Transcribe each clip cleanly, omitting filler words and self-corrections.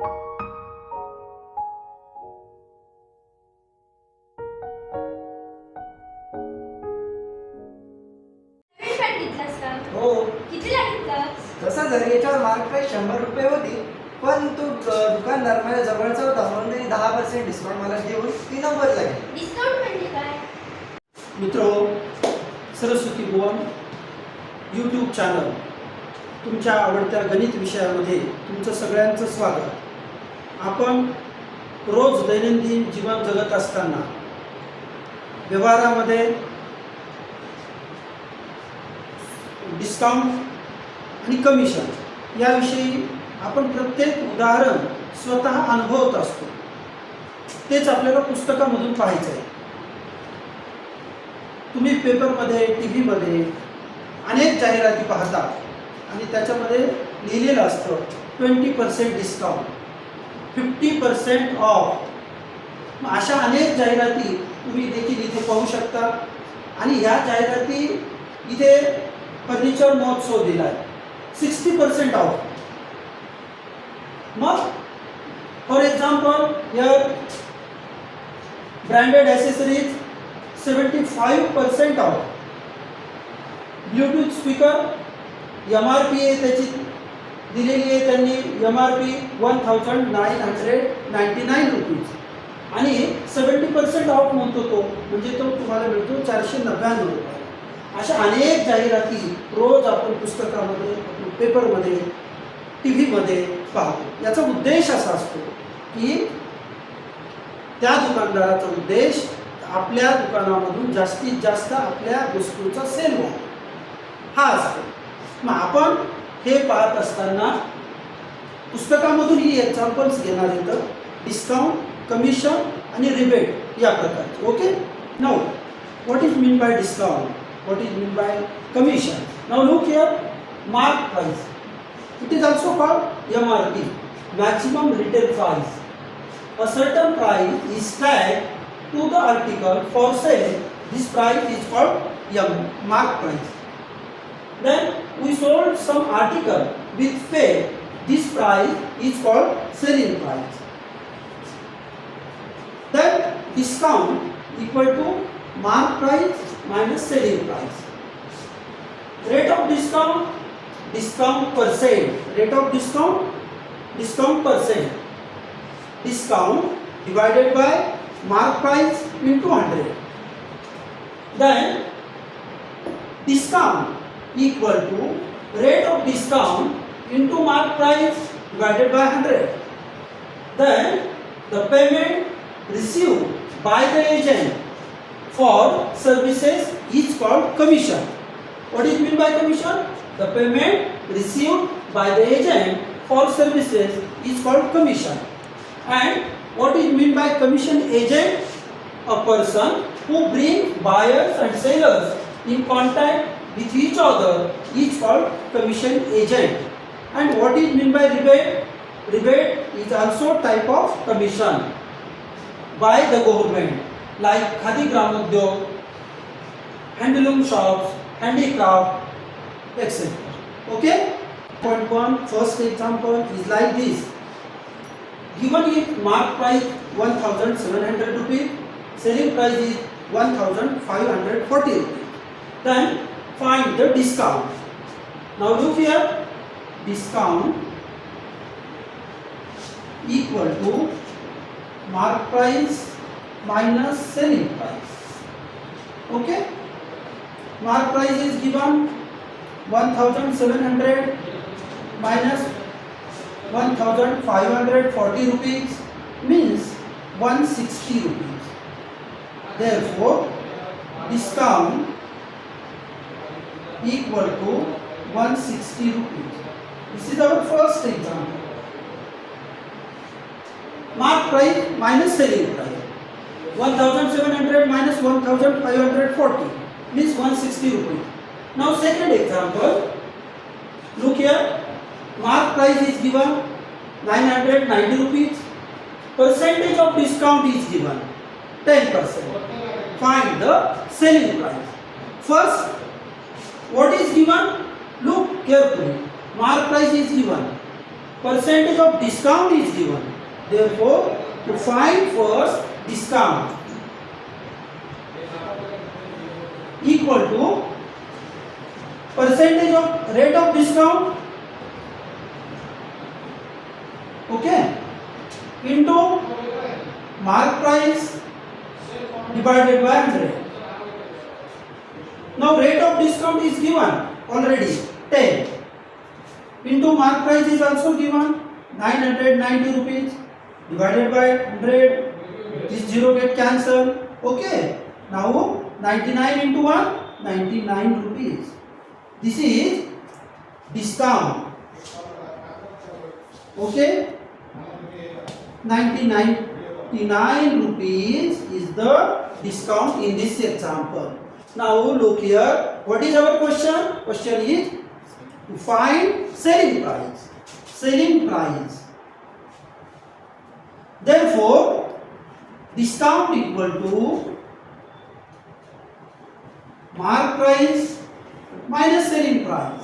हो. कितीला घेतलास? तसा जरी याच्यावर मार्क प्राइस 100 रुपये होती, पण तो दुकानदार माझ्या जवळचा होता म्हणून त्यांनी 10% डिस्काउंट मला देऊन ती 90 ला घेतली. डिस्काउंट म्हणजे काय? मित्रो, सरस्वती भुवन यूट्यूब चॅनल तुमच्या आवडत्या गणित विषयामध्ये तुमचं सगळ्यांचं स्वागत. आपण रोज दैनंदिन जीवन जगत असताना व्यवहारामध्ये डिस्काउंट आणि कमिशन याविषयी आपण प्रत्येक उदाहरण स्वतः अनुभवत असतो. तेच आपल्याला पुस्तकामधून पाहायचं आहे. तुम्ही पेपरमध्ये, टी व्हीमध्ये अनेक जाहिराती पाहता आणि त्याच्यामध्ये लिहिलेलं असतं 20% डिस्काउंट, 50% ऑफ. अशा अनेक जाहिराती तुम्ही देखील इथे पाहू शकता. आणि ह्या जाहिराती इथे फर्निचर महोत्सव दिला आहे 60% of. Mug for example here branded accessories 75% of. Bluetooth speaker MRP आहे त्याची दिलेली आहे त्यांनी, MRP 1999 रुपीज आणि 70% ऑफ म्हणतो तो, म्हणजे तो तुम्हाला मिळतो 499 रुपये. अशा अनेक जाहिराती रोज आपण पुस्तकामध्ये, पेपरमध्ये, टी व्हीमध्ये पाहतो. याचा उद्देश असा असतो की त्या दुकानदाराचा उद्देश आपल्या दुकानामधून जास्तीत जास्त आपल्या वस्तूचा सेल व्हावा हा असतो. मग आपण हे पाहत असताना पुस्तकामधून ही एक्झाम्पल्स घेणार येतं डिस्काउंट, कमिशन आणि रिबेट या प्रकारचे. Okay, now what is mean by discount, what is meant by commission? Now look here, mark price. It is also called MRP, maximum retail price. A certain price is tagged to the article for sale. This price is called mark price. Then we sold some article with pay. This price is called selling price. Then discount equal to mark price minus selling price. Rate of discount, discount percent. Rate of discount, discount percent. Discount divided by mark price into 100. Then discount equal to rate of discount into mark price divided by 100. Then the payment received by the agent for services is called commission. What is mean by commission? The payment received by the agent for services is called commission. And what is mean by commission agent? A person who brings buyers and sellers in contact with each other is called commission agent. And what is mean by rebate? Rebate is also type of commission by the government, like Khadi Gram Udyog, handloom shops, handicraft, etc. Okay? Point 1, first example is like this. Given it mark price 1700 rupees, selling price is 1540 rupees. Then find the discount. Now look here, discount equal to mark price minus selling price. Okay, mark price is given 1700 minus 1540 rupees means 160 rupees. Therefore discount equal to 160 rupees. This is our first example. Mark price minus selling price. 1700 minus 1540 means 160 rupees. Now second example, look here, mark price is given 990 rupees, percentage of discount is given 10%. Find the selling price. First, what is given? Look carefully. Mark price is given percentage of discount is given. Therefore, to find first discount equal to percentage of rate of discount, okay, into mark price divided by 100. Now rate of discount is given already 10 into mark price is also given 990 rupees divided by 100. This zero get cancelled. Okay. Now 99 into 1, 99 rupees. This is discount. Okay. 99 rupees is the discount in this example. Now look here. What is our question? Question is to find selling price. Selling price. Therefore, discount equal to mark price minus selling price.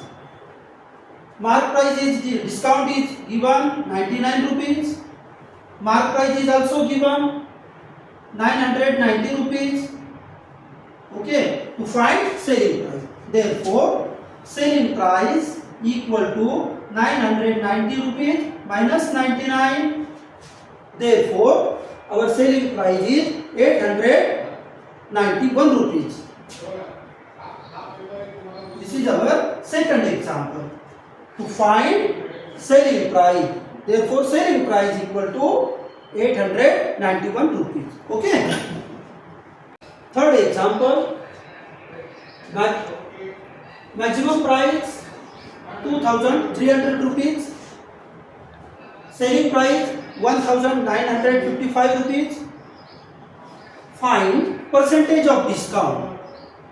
Mark price is discount is given 99 rupees. Mark price is also given 990 rupees. Okay, to find selling price. Therefore, selling price equal to 990 rupees minus 99. Therefore, our selling price is 891 rupees. This is our second example. To find selling price. Therefore, selling price equal to 891 rupees. Okay. Third example. Maximum price 2,300 rupees. Selling price 1,955 rupees. Find percentage of discount.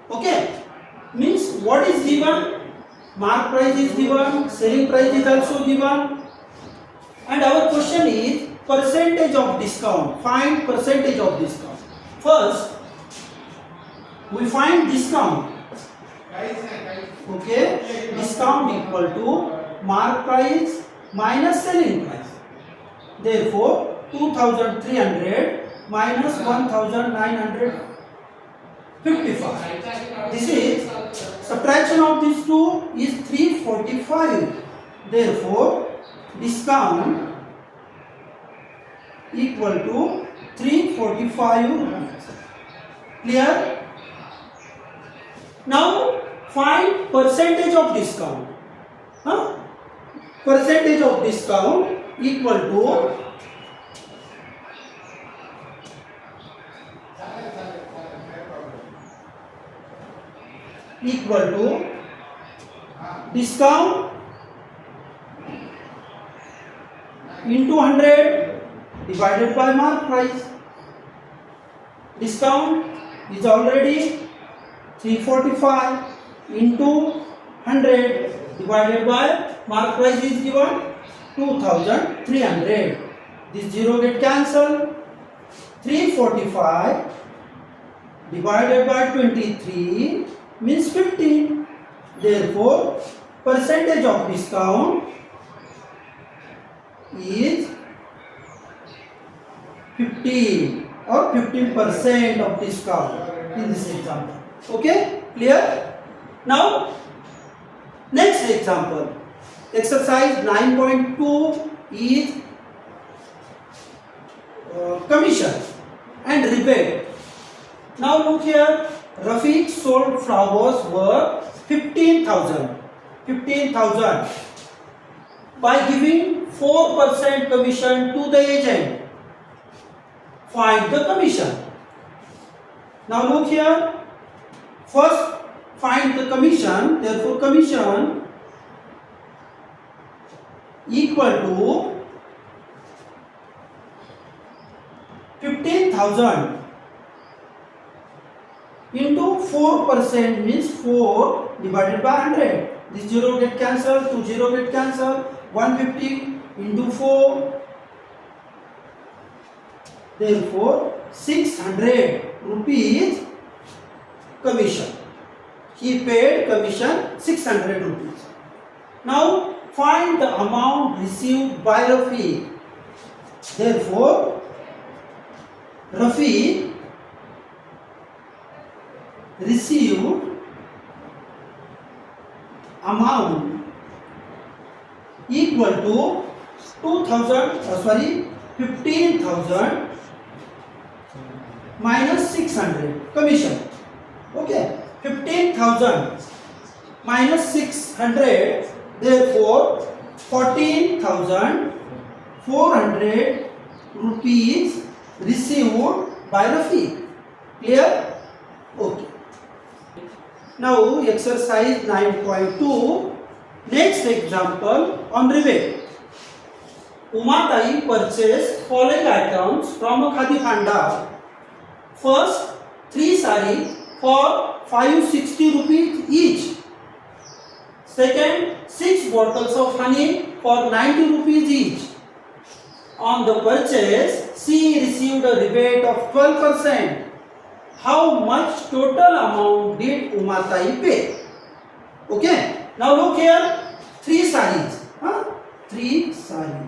Okay. Means what is given? Mark price is given, selling price is also given, and our question is percentage of discount. Find percentage of discount. First, we find discount. Okay, discount equal to mark price minus selling price. Therefore, 2,300 minus 1,955. This is subtraction of these two is 345. Therefore, discount equal to 345 rupees. Clear? Now find percentage of discount. Percentage of discount equal to discount into 100 divided by mark price. Discount is already 345 into 100 divided by mark price is given 2,300. This zero get cancelled. 345 divided by 23 means 15. Therefore, percentage of discount is 15 or 15% of discount in this example. Okay, clear? Now, next example, exercise 9.2 is commission and rebate. Now look here, Rafiq sold flowers worth 15,000 by giving 4% commission to the agent. Find the commission. Now look here, first find the commission. Therefore, commission equal to 15,000 into 4% means 4 divided by 100. This 0 get cancelled, 2 0 get cancelled, 150 into 4. Therefore, 600 rupees commission. He paid commission 600 rupees. Now, find the amount received by Rafi. Therefore, Rafi received amount equal to 15,000 minus 600 commission. Okay, 15,000 minus 600, therefore 14,400 rupees received by Rafi. Clear? Okay. Now exercise 9.2. Next example on rebate. Umatai purchased following items from a Khadi Bhandar. First, 3 sari for 560 rupees each. Second, 6 bottles of honey for 90 rupees each. On the purchase, she received a rebate of 12%. How much total amount did Umatai pay? Okay. Now look here. 3 saris. 3 saris.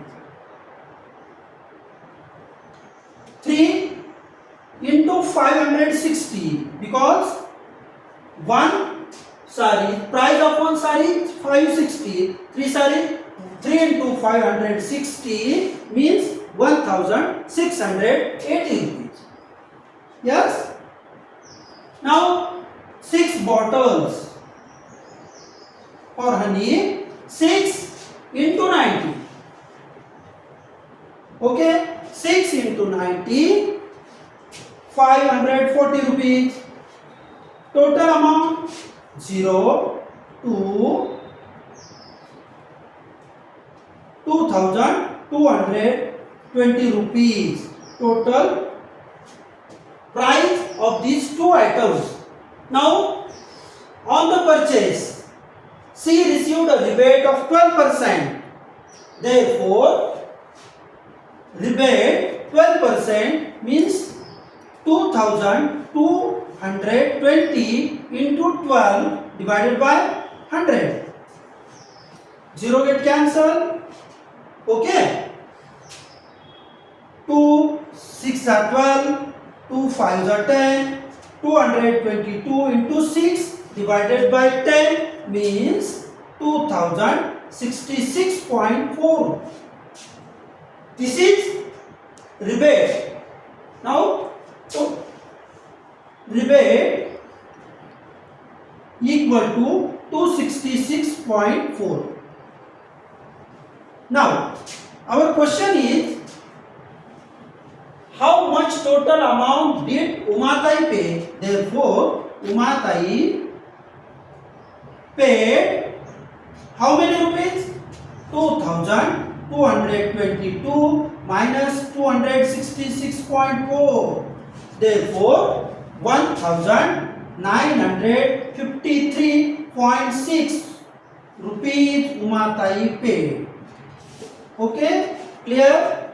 3 into 560, because one sari, price of one sari is 560. 3 sari, 3 into 560 means 1,680 rupees. Yes. Now 6 bottles for honey, 6 into 90. Okay, 6 into 90, 540 rupees. Total amount 0 to 2,220 rupees. Total price of these two items. Now, on the purchase, she received a rebate of 12%. Therefore, rebate 12% means 2,220 into 12 divided by 100. 0 get cancelled. Okay. 2 6 are 12, 2 5s are 10, 222 into 6 divided by 10 means 2066.4. This is rebate. Now, rebate equal to 266.4. Now, our question is, how much total amount did Umatai pay? Therefore, Umatai paid how many rupees? 2,222 minus 266.4. Therefore, 1,953.6 rupees Umatai paid. Okay, clear?